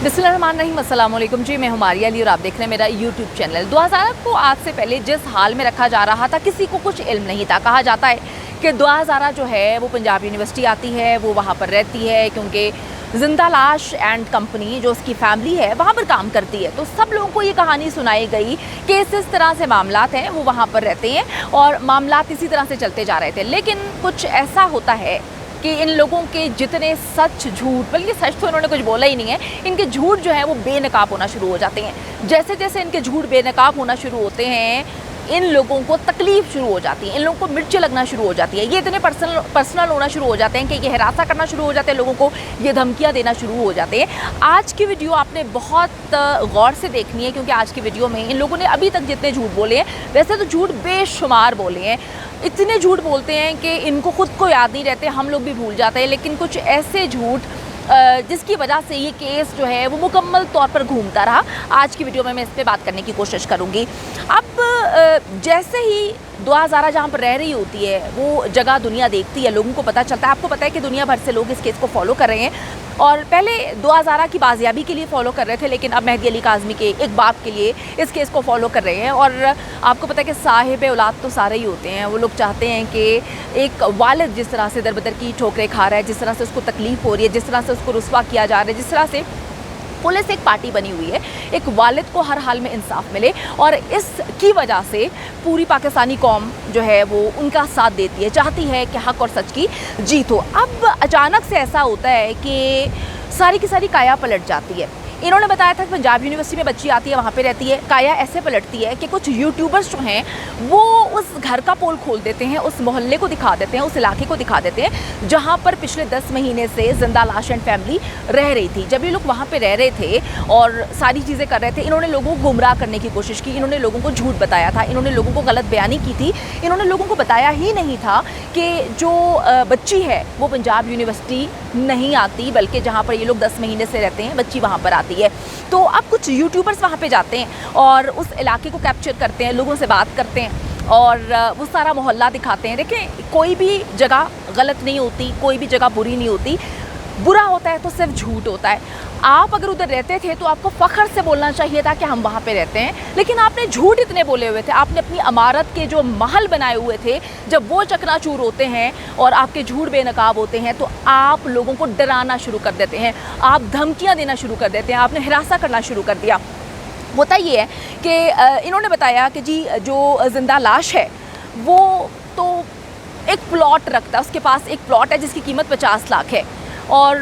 बिस्मिल्लाहिर्रहमानिर्रहीम, अस्सलाम वालेकुम जी। मैं हूं मारिया अली और आप देख रहे हैं मेरा यूट्यूब चैनल। 2000 को आज से पहले जिस हाल में रखा जा रहा था किसी को कुछ इल्म नहीं था। कहा जाता है कि 2000 जो है वो पंजाब यूनिवर्सिटी आती है, वो वहाँ पर रहती है क्योंकि जिंदा लाश एंड कंपनी जो उसकी फैमिली है वहाँ पर काम करती है। तो सब लोगों को ये कहानी सुनाई गई कि इस तरह से मामलात हैं, वो वहाँ पर रहते हैं और मामलात इसी तरह से चलते जा रहे थे। लेकिन कुछ ऐसा होता है कि इन लोगों के जितने सच झूठ, बल्कि सच तो इन्होंने कुछ बोला ही नहीं है, इनके झूठ जो है वो बेनकाब होना शुरू हो जाते हैं। जैसे जैसे इनके झूठ बेनकाब होना शुरू होते हैं, इन लोगों को तकलीफ शुरू हो जाती है, इन लोगों को मिर्चें लगना शुरू हो जाती है, ये इतने पर्सनल होना शुरू हो जाते हैं कि ये हरासा करना शुरू हो जाते हैं लोगों को, ये धमकियां देना शुरू हो जाते हैं। आज की वीडियो आपने बहुत गौर से देखनी है क्योंकि आज की वीडियो में इन लोगों ने अभी तक जितने झूठ बोले हैं, वैसे तो झूठ बेशुमार बोले हैं, इतने झूठ बोलते हैं कि इनको खुद को याद नहीं रहते, हम लोग भी भूल जाते हैं। लेकिन कुछ ऐसे झूठ जिसकी वजह से ये केस जो है वो मुकम्मल तौर पर घूमता रहा। आज की वीडियो में मैं इस पर बात करने की कोशिश करूँगी। अब जैसे ही दुआ ज़ारा जहाँ पर रह रही होती है वो जगह दुनिया देखती है, लोगों को पता चलता है। आपको पता है कि दुनिया भर से लोग इस केस को फॉलो कर रहे हैं और पहले दुआ ज़ारा की बाजियाबी के लिए फ़ॉलो कर रहे थे, लेकिन अब मेहदी अली काज़मी के एक बाप के लिए इस केस को फॉलो कर रहे हैं। और आपको पता है कि साहिब औलाद तो सारे ही होते हैं। वो लोग चाहते हैं कि एक वालिद जिस तरह से दरबदर की ठोकरें खा रहा है, जिस तरह से उसको तकलीफ़ हो रही है, जिस तरह से उसको रुस्वा किया जा रहा है, जिस तरह से पुलिस एक पार्टी बनी हुई है, एक वालिद को हर हाल में इंसाफ मिले और इसकी वजह से पूरी पाकिस्तानी कौम जो है वो उनका साथ देती है, चाहती है कि हक और सच की जीत हो। अब अचानक से ऐसा होता है कि सारी की सारी काया पलट जाती है। इन्होंने बताया था कि पंजाब यूनिवर्सिटी में बच्ची आती है, वहाँ पे रहती है, काया ऐसे पलटती है कि कुछ यूट्यूबर्स जो हैं वो उस घर का पोल खोल देते हैं, उस मोहल्ले को दिखा देते हैं, उस इलाके को दिखा देते हैं जहाँ पर पिछले 10 महीने से जिंदा लाश एंड फैमिली रह रही थी। जब ये लोग वहाँ पे रह रहे थे और सारी चीज़ें कर रहे थे, इन्होंने लोगों को गुमराह करने की कोशिश की, इन्होंने लोगों को झूठ बताया था, इन्होंने लोगों को गलत बयानी की थी, इन्होंने लोगों को बताया ही नहीं था कि जो बच्ची है वो पंजाब यूनिवर्सिटी नहीं आती, बल्कि जहाँ पर ये लोग 10 महीने से रहते हैं बच्ची वहाँ पर आती है। तो अब कुछ यूट्यूबर्स वहाँ पे जाते हैं और उस इलाके को कैप्चर करते हैं, लोगों से बात करते हैं और वो सारा मोहल्ला दिखाते हैं। देखें, कोई भी जगह गलत नहीं होती, कोई भी जगह बुरी नहीं होती, बुरा होता है तो सिर्फ झूठ होता है। आप अगर उधर रहते थे तो आपको फ़ख्र से बोलना चाहिए था कि हम वहाँ पे रहते हैं, लेकिन आपने झूठ इतने बोले हुए थे, आपने अपनी अमारत के जो महल बनाए हुए थे, जब वो चकनाचूर होते हैं और आपके झूठ बेनकाब होते हैं तो आप लोगों को डराना शुरू कर देते हैं, आप धमकियाँ देना शुरू कर देते हैं, आपने हिरासा करना शुरू कर दिया। होता ये है कि इन्होंने बताया कि जी जो जिंदा लाश है वो तो एक प्लॉट रखता है, उसके पास एक प्लॉट है जिसकी कीमत 50 लाख है। और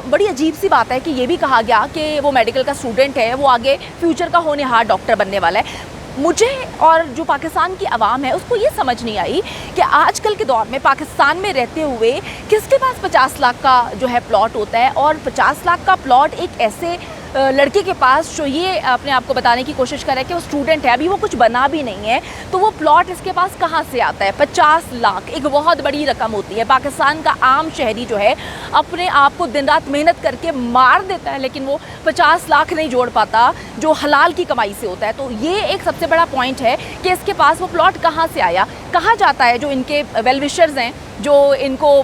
बड़ी अजीब सी बात है कि ये भी कहा गया कि वो मेडिकल का स्टूडेंट है, वो आगे फ्यूचर का होनहार डॉक्टर बनने वाला है। मुझे और जो पाकिस्तान की आवाम है उसको ये समझ नहीं आई कि आजकल के दौर में पाकिस्तान में रहते हुए किसके पास 50 लाख का जो है प्लॉट होता है, और 50 लाख का प्लॉट एक ऐसे लड़के के पास जो ये अपने आप को बताने की कोशिश कर रहा है कि वो स्टूडेंट है, अभी वो कुछ बना भी नहीं है, तो वो प्लॉट इसके पास कहाँ से आता है? 50 लाख एक बहुत बड़ी रकम होती है। पाकिस्तान का आम शहरी जो है अपने आप को दिन रात मेहनत करके मार देता है, लेकिन वो 50 लाख नहीं जोड़ पाता जो हलाल की कमाई से होता है। तो ये एक सबसे बड़ा पॉइंट है कि इसके पास वो प्लॉट कहाँ से आया। कहा जाता है जो इनके वेल विशर्स हैं, जो इनको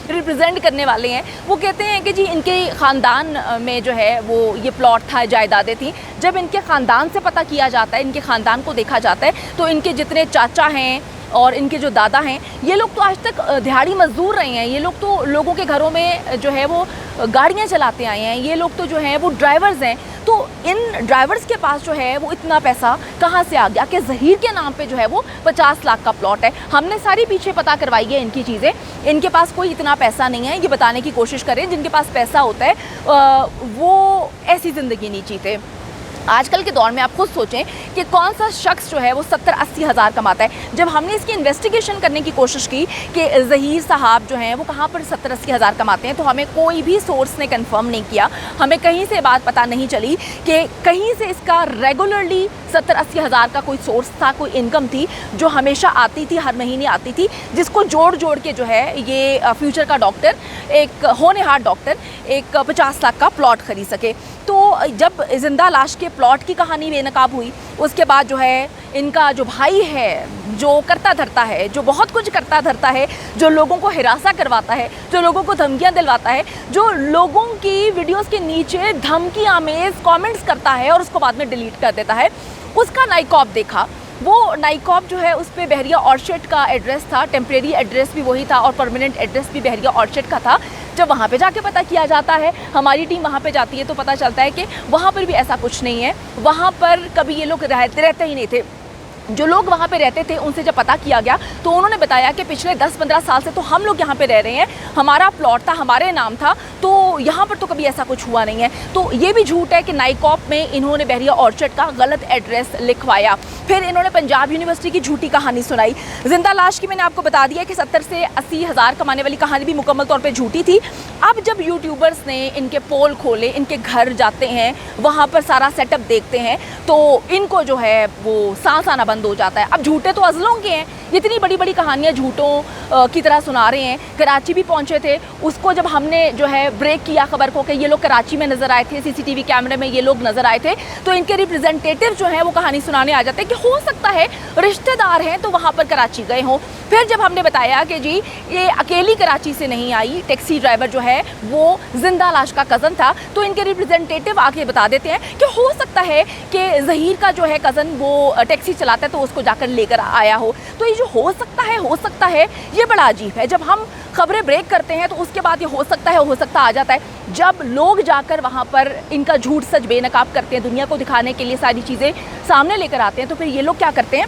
रिप्रेजेंट करने वाले हैं, वो कहते हैं कि जी इनके ख़ानदान में जो है वो ये प्लॉट था, जायदादें थी। जब इनके ख़ानदान से पता किया जाता है, इनके ख़ानदान को देखा जाता है, तो इनके जितने चाचा हैं और इनके जो दादा हैं, ये लोग तो आज तक दिहाड़ी मजदूर रहे हैं, ये लोग तो लोगों के घरों में जो है वो गाड़ियाँ चलाते आए हैं, ये लोग तो जो हैं वो ड्राइवर्स हैं। तो इन ड्राइवर्स के पास जो है वो इतना पैसा कहाँ से आ गया कि ज़हीर के नाम पे जो है वो 50 लाख का प्लॉट है। हमने सारी पीछे पता करवाई है इनकी चीज़ें, इनके पास कोई इतना पैसा नहीं है, ये बताने की कोशिश करें। जिनके पास पैसा होता है वो ऐसी ज़िंदगी नहीं जीते। आजकल के दौर में आप खुद सोचें कि कौन सा शख्स जो है वो 70-80 हज़ार कमाता है। जब हमने इसकी इन्वेस्टिगेशन करने की कोशिश की कि ज़हीर साहब जो हैं वो कहाँ पर 70-80 हज़ार कमाते हैं, तो हमें कोई भी सोर्स ने कंफर्म नहीं किया, हमें कहीं से बात पता नहीं चली कि कहीं से इसका रेगुलरली 70-80 हज़ार का कोई सोर्स था, कोई इनकम थी जो हमेशा आती थी, हर महीने आती थी, जिसको जोड़ जोड़ के जो है ये फ्यूचर का डॉक्टर, एक होनहार डॉक्टर, एक 50 लाख का प्लॉट खरीद सके। तो जब जिंदा लाश के प्लॉट की कहानी बेनकाब हुई, उसके बाद जो है इनका जो भाई है, जो करता धरता है, जो बहुत कुछ करता धरता है, जो लोगों को हिरासा करवाता है, जो लोगों को धमकियां दिलवाता है, जो लोगों की वीडियोस के नीचे धमकी आमेज कमेंट्स करता है और उसको बाद में डिलीट कर देता है, उसका नाइकॉब देखा। वो नाइकॉब जो है उस पर बहरिया ऑर्चिड का एड्रेस था, टेम्परेरी एड्रेस भी वही था और परमानेंट एड्रेस भी बहरिया ऑर्चिड का था। जब वहाँ पे जाके पता किया जाता है, हमारी टीम वहाँ पे जाती है, तो पता चलता है कि वहाँ पर भी ऐसा कुछ नहीं है। वहाँ पर कभी ये लोग रहते ही नहीं थे। जो लोग वहाँ पे रहते थे उनसे जब पता किया गया तो उन्होंने बताया कि पिछले 10-15 साल से तो हम लोग यहाँ पे रह रहे हैं, हमारा प्लॉट था, हमारे नाम था, तो यहाँ पर तो कभी ऐसा कुछ हुआ नहीं है। तो ये भी झूठ है कि नाइकॉप में इन्होंने बहरिया ऑर्चिड का गलत एड्रेस लिखवाया। फिर इन्होंने पंजाब यूनिवर्सिटी की झूठी कहानी सुनाई। जिंदा लाश की मैंने आपको बता दिया कि 70 से 80 हज़ार कमाने वाली कहानी भी मुकम्मल तौर पर झूठी थी। अब जब यूट्यूबर्स ने इनके पोल खोले, इनके घर जाते हैं, वहाँ पर सारा सेटअप देखते हैं, तो इनको जो है वो सांस आना बंद हो जाता है। अब झूठे तो अजलों के हैं, इतनी बड़ी बड़ी कहानियाँ झूठों की तरह सुना रहे हैं। कराची भी पहुँचे थे, उसको जब हमने जो है ब्रेक किया खबर को कि ये लोग कराची में नज़र आए थे, सीसीटीवी कैमरे में ये लोग नज़र आए थे, तो इनके रिप्रेजेंटेटिव जो हैं वो कहानी सुनाने आ जाते हैं कि हो सकता है रिश्तेदार हैं तो वहाँ पर कराची गए हों। फिर जब हमने बताया कि जी ये अकेली कराची से नहीं आई, टैक्सी ड्राइवर जो है वो जिंदा लाश का कज़न था, तो इनके रिप्रेजेंटेटिव आके बता देते हैं कि हो सकता है कि ज़हीर का जो है कज़न वो टैक्सी चलाता है तो उसको जाकर लेकर आया हो। तो ये जो हो सकता है ये बड़ा अजीब है। जब हम खबरें ब्रेक करते हैं तो उसके बाद ये हो सकता आ जाता है। जब लोग जाकर वहाँ पर इनका झूठ सच बेनकाब करते हैं, दुनिया को दिखाने के लिए सारी चीज़ें सामने लेकर आते हैं, तो फिर ये लोग क्या करते हैं,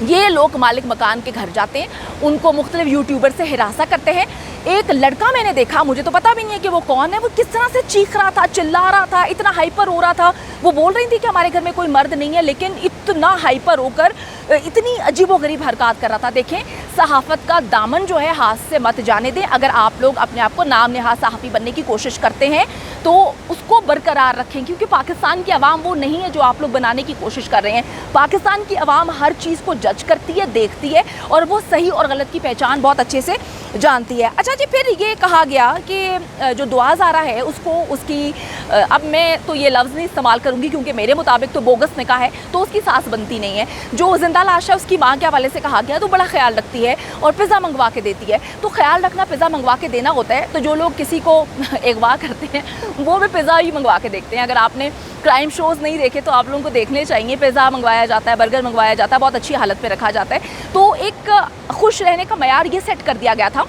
ये लोग मालिक मकान के घर जाते हैं, उनको मुख्तलिफ यूट्यूबर से हिरासा करते हैं। एक लड़का मैंने देखा, मुझे तो पता भी नहीं है कि वो कौन है, वो किस तरह से चीख रहा था, चिल्ला रहा था, इतना हाइपर हो रहा था। वो बोल रही थी कि हमारे घर में कोई मर्द नहीं है, लेकिन इतना हाइपर होकर इतनी अजीबोगरीब हरकत कर रहा था। देखें, सहाफ़त का दामन जो है हाथ से मत जाने दें। अगर आप लोग अपने आप को नाम नेहाद सहाफ़ी बनने की कोशिश करते हैं तो उसको बरकरार रखें, क्योंकि पाकिस्तान की आवाम वो नहीं है जो आप लोग बनाने की कोशिश कर रहे हैं। पाकिस्तान की आवाम हर चीज़ को जज करती है, देखती है और वो सही और गलत की पहचान बहुत अच्छे से जानती है। अच्छा जी, फिर ये कहा गया कि जो दुआ ज़ारा है उसको उसकी अब मैं तो ये लफ्ज़ नहीं इस्तेमाल करूँगी क्योंकि मेरे मुताबिक तो बोगस निकाह है, तो उसकी सास बनती नहीं है। जो जिंदा लाश है उसकी माँ के हवाले से कहा गया तो बड़ा ख्याल रखती है और पिज़्ज़ा मंगवा के देती है। तो ख्याल रखना पिज़्ज़ा मंगवा के देना होता है, तो जो लोग किसी को अगवा करते हैं वो भी पिज़्ज़ा ही मंगवा के देखते हैं। अगर आपने क्राइम शोज़ नहीं देखे तो आप लोगों को देखने चाहिए। पिज़्ज़ा मंगवाया जाता है, बर्गर मंगवाया जाता है, बहुत अच्छी हालत में रखा जाता है। तो एक खुश रहने का मयार ये सेट कर दिया गया था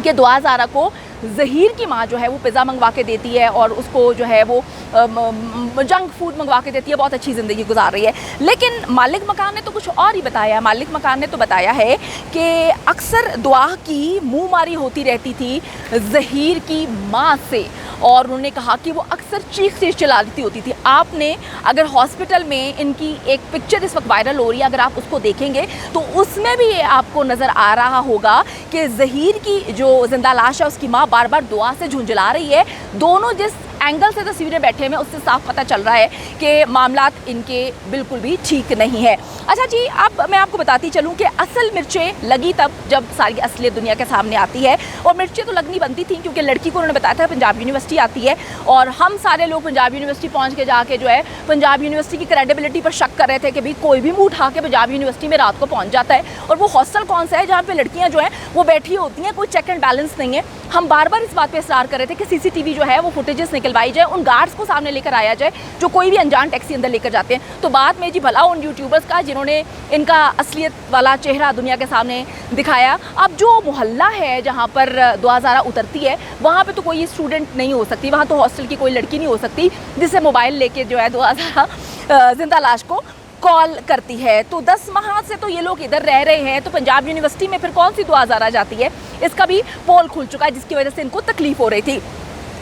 कि दुआ ज़ारा को ज़हीर की माँ जो है वो पिज़्ज़ा मंगवा के देती है और उसको जो है वो जंक फूड मंगवा के देती है, बहुत अच्छी ज़िंदगी गुजार रही है। लेकिन मालिक मकान ने तो कुछ और ही बताया। मालिक मकान ने तो बताया है कि अक्सर दुआ की मुँह मारी होती रहती थी ज़हीर की माँ से, और उन्होंने कहा कि वो अक्सर चीख से चिल्लाती होती थी। आपने अगर हॉस्पिटल में इनकी एक पिक्चर इस वक्त वायरल हो रही है, अगर आप उसको देखेंगे तो उसमें भी ये आपको नज़र आ रहा होगा कि ज़हीर की जो जिंदा लाश है उसकी माँ बार बार दुआ से झुंझला रही है। दोनों जिस एंगल से तस्वीरें बैठे में उससे साफ पता चल रहा है कि मामलात इनके बिल्कुल भी ठीक नहीं है। अच्छा जी, अब मैं आपको बताती चलूँ कि असल मिर्चें लगी तब जब सारी असलियत दुनिया के सामने आती है, और मिर्चें तो लगनी बनती थी क्योंकि लड़की को उन्होंने बताया था पंजाब यूनिवर्सिटी आती है, और हम सारे लोग पंजाब यूनिवर्सिटी पहुँच के जाके जो है पंजाब यूनिवर्सिटी की क्रेडिबिलिटी पर शक कर रहे थे कि भाई कोई भी मुँह उठा के पंजाब यूनिवर्सिटी में रात को पहुँच जाता है, और वो हॉस्टल कौन सा है जहाँ पर लड़कियाँ जो हैं वो बैठी होती हैं, कोई चेक एंड बैलेंस नहीं है। हम बार बार इस बात पे इसरार कर रहे थे कि सीसीटीवी जो है वो फुटेजेस निकलवाई जाए, उन गार्ड्स को सामने लेकर आया जाए जो कोई भी अनजान टैक्सी अंदर लेकर जाते हैं। तो बाद में जी भला उन यूट्यूबर्स का जिन्होंने इनका असलियत वाला चेहरा दुनिया के सामने दिखाया। अब जो मोहल्ला है जहाँ पर दुआ ज़ारा उतरती है वहाँ पे तो कोई स्टूडेंट नहीं हो सकती, वहाँ तो हॉस्टल की कोई लड़की नहीं हो सकती जिससे मोबाइल लेके जो है दुआ ज़ारा जिंदा लाश को कॉल करती है। तो 10 माह से तो ये लोग इधर रह रहे हैं, तो पंजाब यूनिवर्सिटी में फिर कौन सी दुआ ज़ारा जाती है, इसका भी पोल खुल चुका है जिसकी वजह से इनको तकलीफ़ हो रही थी।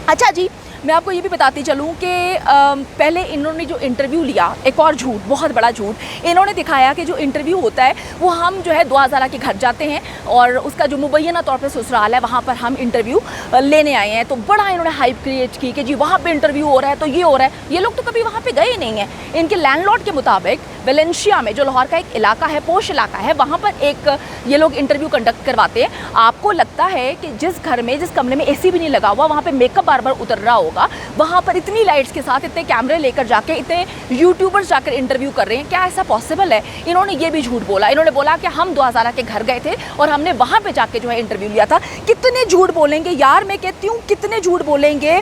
अच्छा जी, मैं आपको ये भी बताती चलूँ कि पहले इन्होंने जो इंटरव्यू लिया, एक और झूठ, बहुत बड़ा झूठ, इन्होंने दिखाया कि जो इंटरव्यू होता है वो हम जो है दुआ ज़ारा के घर जाते हैं और उसका जो मुबैना तौर पे ससुराल है वहाँ पर हम इंटरव्यू लेने आए हैं। तो बड़ा इन्होंने हाइप क्रिएट की कि जी वहाँ पे इंटरव्यू हो रहा है तो ये हो रहा है। ये लोग तो कभी वहाँ पे गए नहीं हैं। इनके लैंडलॉर्ड के मुताबिक वेलेंशिया में, जो लाहौर का एक इलाका है, पोश इलाका है, वहाँ पर एक ये लोग इंटरव्यू कंडक्ट करवाते हैं। आपको लगता है कि जिस घर में, जिस कमरे में एसी भी नहीं लगा हुआ, वहाँ पे मेकअप बार बार उतर रहा होगा, वहाँ पर इतनी लाइट्स के साथ इतने कैमरे लेकर जाके इतने यूट्यूबर्स जाकर इंटरव्यू कर रहे हैं, क्या ऐसा पॉसिबल है? इन्होंने ये भी झूठ बोला। इन्होंने बोला कि हम 2000 के घर गए थे और हमने वहाँ पे जाके जो है इंटरव्यू लिया था। कितने झूठ बोलेंगे यार, मैं कहती हूँ कितने झूठ बोलेंगे।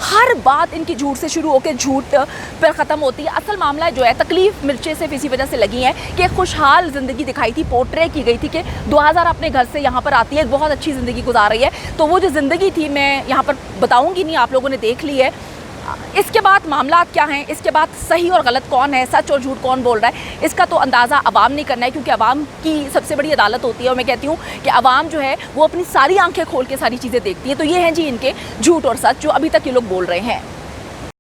हर बात इनकी झूठ से शुरू होकर झूठ पर ख़त्म होती है। असल मामला जो है, तकलीफ मिर्चें सिर्फ इसी वजह से लगी हैं कि एक खुशहाल ज़िंदगी दिखाई थी, पोर्ट्रे की गई थी कि 2000 अपने घर से यहाँ पर आती है, एक बहुत अच्छी ज़िंदगी गुजार रही है। तो वो जो ज़िंदगी थी मैं यहाँ पर बताऊँगी नहीं, आप लोगों ने देख ली है। इसके बाद मामला क्या हैं, इसके बाद सही और गलत कौन है, सच और झूठ कौन बोल रहा है, इसका तो अंदाज़ा अवाम नहीं करना है, क्योंकि अवाम की सबसे बड़ी अदालत होती है। और मैं कहती हूँ कि अवाम जो है वो अपनी सारी आंखें खोल के सारी चीज़ें देखती है। तो ये हैं जी इनके झूठ और सच जो अभी तक ये लोग बोल रहे हैं।